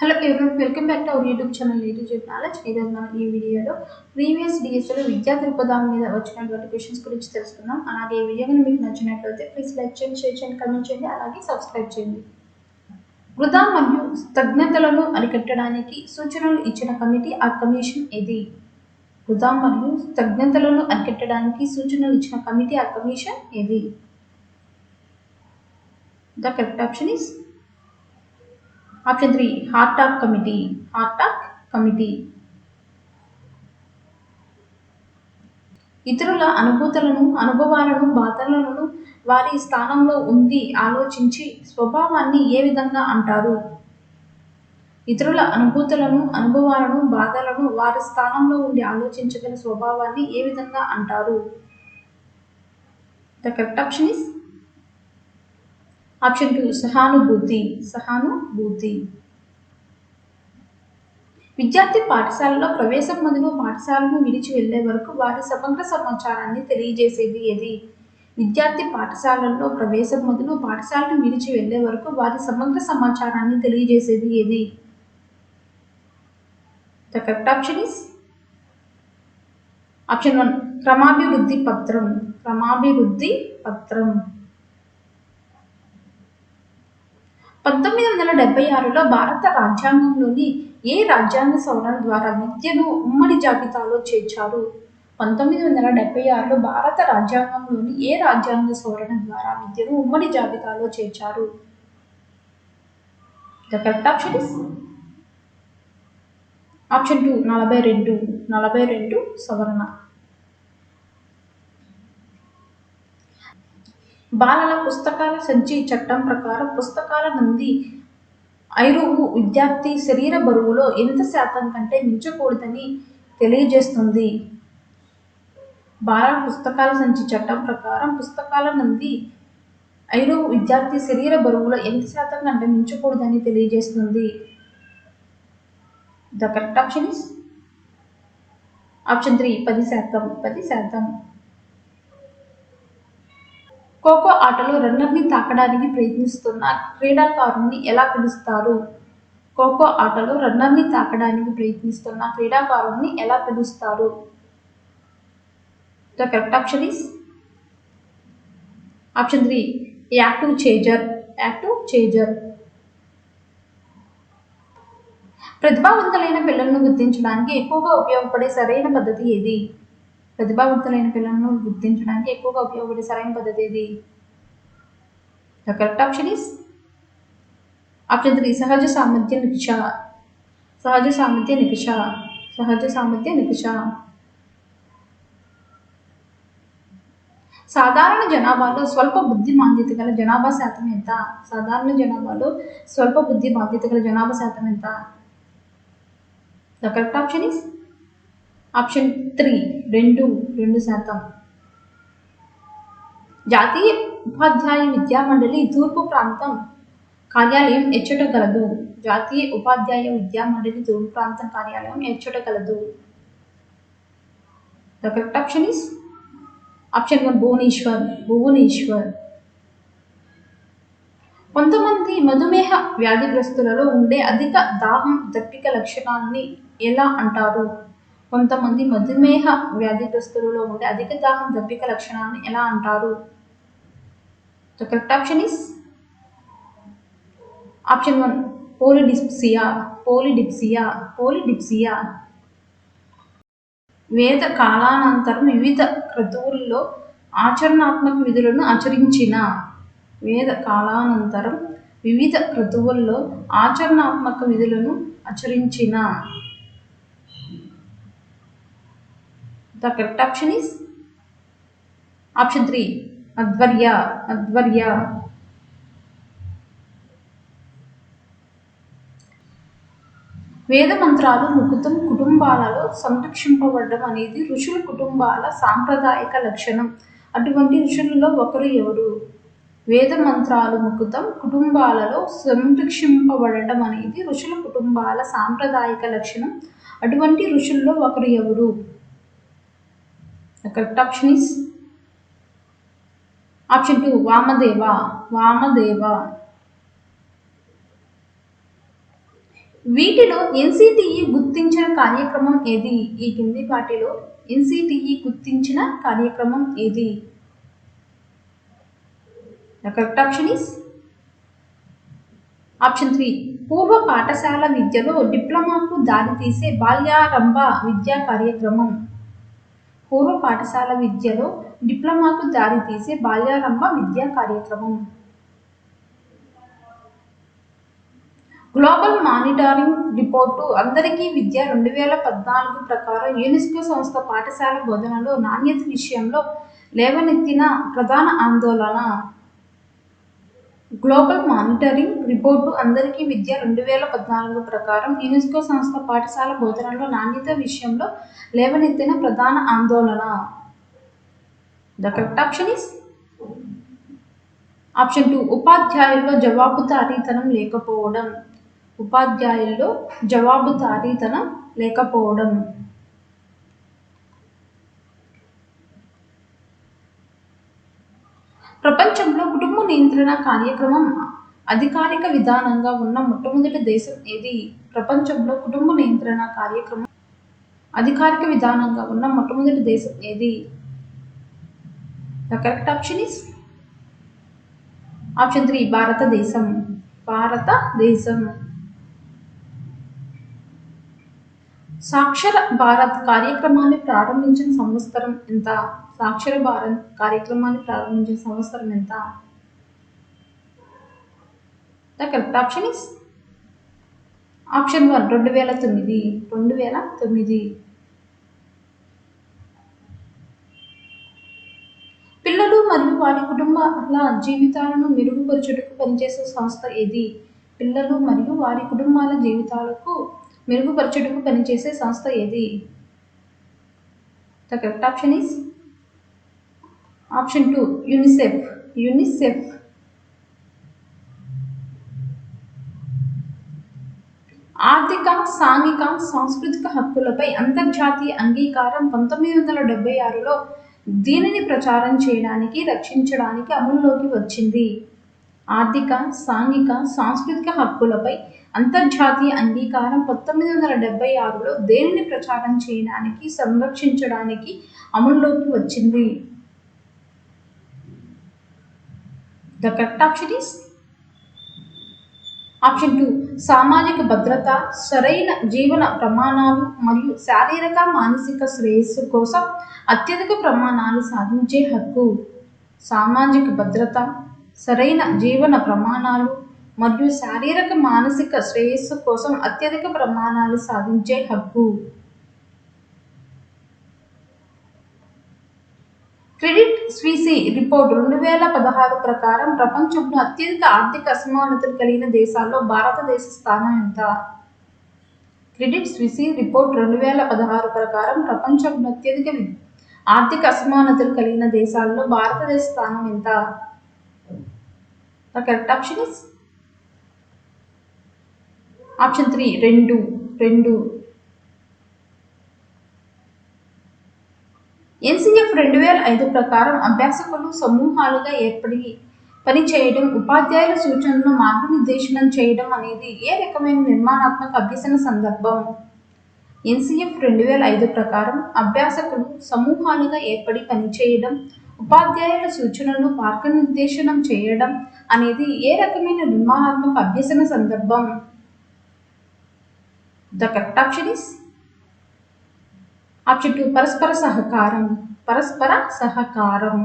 Hello everyone, welcome back to our YouTube channel YouTube knowledge. ఈరోజు మనం ఈ వీడియోలో ప్రీవియస్ డిఎస్లో విద్యా దృక్పథం మీద వచ్చినటువంటి క్వశ్చన్స్ గురించి తెలుసుకుందాం. అలాగే ఈ వీడియో మీకు నచ్చినట్లయితే ప్లీజ్ లైక్ చేయండి, షేర్ చేయండి, కమెంట్ చేయండి, అలాగే సబ్స్క్రైబ్ చేయండి. వృధా మరియు స్తగ్నతలను అరికట్టడానికి సూచనలు ఇచ్చిన కమిటీ ఆ కమిషన్ ఏది? వృధా మరియు స్తగ్నతలను అరికట్టడానికి సూచనలు ఇచ్చిన కమిటీ ఆ కమిషన్ ఏది? The correct option is option 3, Hartog committee. Hartog committee. ఇతరుల అనుభూతులను, అనుభవాలను, బాధలను వారి స్థానంలో ఉండి ఆలోచించి స్వభావాన్ని ఏ విధంగా అంటారు? ఇతరుల అనుభూతులను, అనుభవాలను, బాధలను వారి స్థానంలో ఉండి ఆలోచించగల స్వభావాన్ని ఏ విధంగా అంటారు? The correct option is option 2, సహానుభూతి. సహానుభూతి. విద్యార్థి పాఠశాలలో ప్రవేశం మొదలు పాఠశాలను విడిచి వెళ్లే వరకు వారి సమగ్ర సమాచారాన్ని తెలియజేసేది ఏది? విద్యార్థి పాఠశాలలో ప్రవేశం మొదలు పాఠశాలను విడిచి వెళ్లే వరకు వారి సమగ్ర సమాచారాన్ని తెలియజేసేది ఏది? The correct option is option 1, క్రమాభివృద్ధి పత్రం. క్రమాభివృద్ధి పత్రం. 1976లో భారత రాజ్యాంగంలోని ఏ రాజ్యాంగ సవరణ ద్వారా విద్యను ఉమ్మడి జాబితాలో చేర్చారు? 1976లో భారత రాజ్యాంగంలోని ఏ రాజ్యాంగ సవరణ ద్వారా విద్యను ఉమ్మడి జాబితాలో చేర్చారు? The correct option is option 2, 42 సవరణ. బాలల పుస్తకాల సంచి చట్టం ప్రకారం పుస్తకాల నుండి ఐరువు విద్యార్థి శరీర బరువులో ఎంత శాతం కంటే మించకూడదని తెలియజేస్తుంది? బాలల పుస్తకాల సంచి చట్టం ప్రకారం పుస్తకాల నుండి ఐరువు విద్యార్థి శరీర బరువులో ఎంత శాతం కంటే మించకూడదని తెలియజేస్తుంది? The correct option is option 3, 10%. Kho kho ఆటలో రన్నర్ని తాకడానికి ప్రయత్నిస్తున్న క్రీడాకారుణ్ణి ఎలా పిలుస్తారు? ఖోఖో ఆటలో రన్నర్ని తాకడానికి ప్రయత్నిస్తున్న క్రీడాకారుణ్ణి ఎలా పిలుస్తారు? The correct option is option 3, active chaser. ప్రతిభావంతులైన పిల్లలను గుర్తించడానికి ఎక్కువగా ఉపయోగపడే సరైన పద్ధతి ఏది? ప్రతిభావంతులైన పిల్లలను గుర్తించడానికి ఎక్కువగా ఉపయోగపడే సరైన పద్ధతి ఏది? The correct option is option 3, సహజ సామర్థ్య నికష. సాధారణ జనాభాలో స్వల్ప బుద్ధి మాంద్యత గల జనాభా శాతం ఎంత? సాధారణ జనాభాలో స్వల్ప బుద్ధి మాంద్యత గల జనాభా శాతం ఎంత? The correct option is option 3, 2%. జాతీయ ఉపాధ్యాయ విద్యా మండలి తూర్పు ప్రాంతం కార్యాలయం ఎచ్చట గలదు? జాతీయ ఉపాధ్యాయ విద్యా మండలి తూర్పు ప్రాంతం కార్యాలయం ఎచ్చట గలదు? The correct option is option 1, Bhubaneswar. కొంతమంది మధుమేహ వ్యాధిగ్రస్తులలో ఉండే అధిక దాహం దప్పిక లక్షణాన్ని ఎలా అంటారు? కొంతమంది మధుమేహ వ్యాధిగ్రస్తులలో ఉండే అధిక దాహం దప్పిక లక్షణాన్ని ఎలా అంటారు? The correct option is option 1, పోలిడిప్సియా. వేద కాలానంతరం వివిధ క్రతువుల్లో ఆచరణాత్మక విధులను ఆచరించిన the correct option is option 3, అధ్వర్య. వేద మంత్రాలు ముకుతం కుటుంబాలలో సంరక్షింపబడడం అనేది ఋషుల కుటుంబాల సాంప్రదాయిక లక్షణం. అటువంటి ఋషులలో ఒకరు ఎవరు? వేద మంత్రాలు ముకుతం కుటుంబాలలో సంరక్షింపబడడం అనేది ఋషుల కుటుంబాల సాంప్రదాయిక లక్షణం. అటువంటి ఋషుల్లో ఒకరు ఎవరు? The correct option is option 2, Vamadeva. వీటిలో ఎన్సిటిఈ గుర్తించిన కార్యక్రమం ఏది? ఈ కింది వాటిలో ఎన్సిటిఈ గుర్తించిన కార్యక్రమం ఏది? The correct option is option 3. పూర్వ పాఠశాల విద్యలో డిప్లొమాకు దారితీసే బాల్యారంభ విద్యా కార్యక్రమం. పూర్వ పాఠశాల విద్యలో డిప్లొమాకు దారితీసే బాల్యారంభ విద్యా కార్యక్రమం. గ్లోబల్ మానిటరింగ్ రిపోర్టు అందరికీ విద్య 2014 ప్రకారం యునెస్కో సంస్థ పాఠశాల బోధనలో నాణ్యత విషయంలో లేవనెత్తిన ప్రధాన ఆందోళన. గ్లోబల్ మానిటరింగ్ రిపోర్టు అందరికీ విద్య 2014 ప్రకారం యునెస్కో సంస్థ పాఠశాల బోధనలో నాణ్యత విషయంలో లేవనెత్తిన ప్రధాన ఆందోళన. The correct option is option 2. ఉపాధ్యాయుల్లో జవాబుదారీతనం లేకపోవడం. ఉపాధ్యాయుల్లో జవాబుదారీతనం లేకపోవడం. ప్రపంచంలో కుటుంబ నియంత్రణ కార్యక్రమం అధికారిక విధానంగా ఉన్న మొట్టమొదటి దేశం ఏది? ప్రపంచంలో కుటుంబ నియంత్రణ కార్యక్రమం అధికారిక విధానంగా ఉన్న మొట్టమొదటి దేశం ఏది? The correct option is option 3. భారతదేశం. భారతదేశం. సాక్షర భారత్ కార్యక్రమాన్ని ప్రారంభించిన సంవత్సరం ఎంత? సాక్షర భారత్ కార్యక్రమాన్ని ప్రారంభించిన సంవత్సరం ఎంత? The correct option is option 1. 2009. 2009. పిల్లలు మరియు వారి కుటుంబాల జీవితాలను మెరుగుపరచుటకు పనిచేసే సంస్థ ఏది? పిల్లలు మరియు వారి కుటుంబాల జీవితాలకు మెరుగుపరచుటకు పనిచేసే సంస్థ ఏది? The correct option is option 2. UNICEF. UNICEF. ఆర్థిక, సాంఘిక, సాంస్కృతిక హక్కులపై అంతర్జాతీయ అంగీకారం 1976లో దీనిని ప్రచారం చేయడానికి, రక్షించడానికి అమలులోకి వచ్చింది. ఆర్థిక, సాంఘిక, సాంస్కృతిక హక్కులపై అంతర్జాతీయ అంగీకారం 1976లో దేనిని ప్రచారం చేయడానికి, సంరక్షించడానికి అమలులోకి వచ్చింది? The correct option is option 2. సామాజిక భద్రత, సరైన జీవన ప్రమాణాలు మరియు శారీరక, మానసిక శ్రేయస్సు కోసం అత్యధిక ప్రమాణాలు సాధించే హక్కు. సామాజిక భద్రత, సరైన జీవన ప్రమాణాలు మరియు శారీరక, మానసిక శ్రేయస్సు కోసం అత్యధిక ప్రమాణాలు సాధించే హక్కు. క్రెడిట్ స్విస్ రిపోర్ట్ 2016 ప్రకారం ప్రపంచంలో అత్యధిక ఆర్థిక అసమానతలు కలిగిన దేశాల్లో భారతదేశ స్థానం ఎంత? క్రెడిట్ స్విస్ రిపోర్ట్ 2016 ప్రకారం ప్రపంచంలో అత్యధిక ఆర్థిక అసమానతలు కలిగిన దేశాల్లో భారతదేశ స్థానం ఎంత? The correct option is option 3. 2. NCF 2005 ప్రకారం అభ్యాసకులు సమూహాలుగా ఏర్పడి పనిచేయడం, ఉపాధ్యాయుల సూచనలను మార్గనిర్దేశనం చేయడం అనేది ఏ రకమైన నిర్మాణాత్మక అభ్యసన సందర్భం? ఎన్సిఎఫ్ 2005 ప్రకారం అభ్యాసకులు సమూహాలుగా ఏర్పడి పనిచేయడం, ఉపాధ్యాయుల సూచనలను మార్గనిర్దేశనం చేయడం అనేది ఏ రకమైన నిర్మాణాత్మక అభ్యసన సందర్భం? The correct option is option 2. పరస్పర సహకారం. పరస్పర సహకారం.